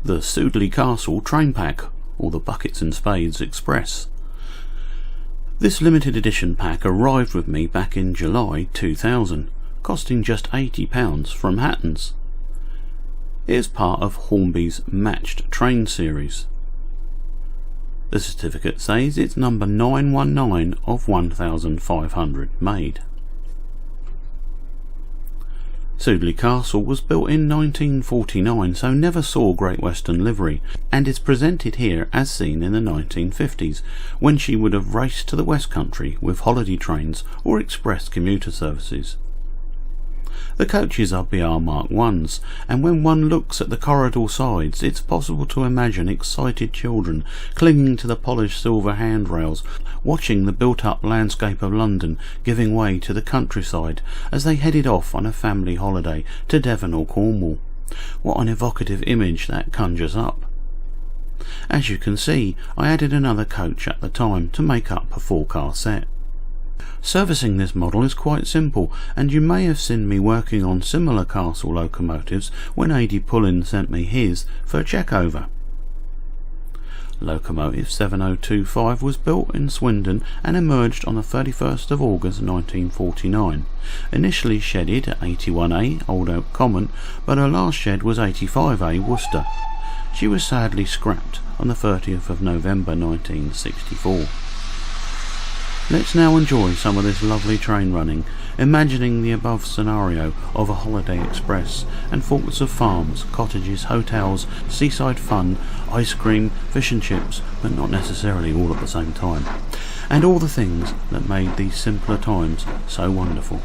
the Sudeley Castle train pack, or the Buckets and Spades Express. This limited edition pack arrived with me back in July 2000, costing just £80 from Hattons. It is part of Hornby's Matched Train series. The certificate says it's number 919 of 1500 made. Sudeley Castle was built in 1949, so never saw Great Western livery, and is presented here as seen in the 1950s, when she would have raced to the West Country with holiday trains or express commuter services. The coaches are BR Mark Is, and when one looks at the corridor sides, it's possible to imagine excited children clinging to the polished silver handrails, watching the built-up landscape of London giving way to the countryside as they headed off on a family holiday to Devon or Cornwall. What an evocative image that conjures up. As you can see, I added another coach at the time to make up a 4-car set. Servicing this model is quite simple, and you may have seen me working on similar castle locomotives when A.D. Pullin sent me his for a check-over. Locomotive 7025 was built in Swindon and emerged on the 31st of August 1949, initially shedded at 81A Old Oak Common, but her last shed was 85A Worcester. She was sadly scrapped on the 30th of November 1964. Let's now enjoy some of this lovely train running, imagining the above scenario of a holiday express and thoughts of farms, cottages, hotels, seaside fun, ice cream, fish and chips, but not necessarily all at the same time, and all the things that made these simpler times so wonderful.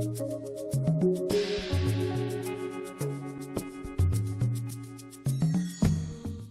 you.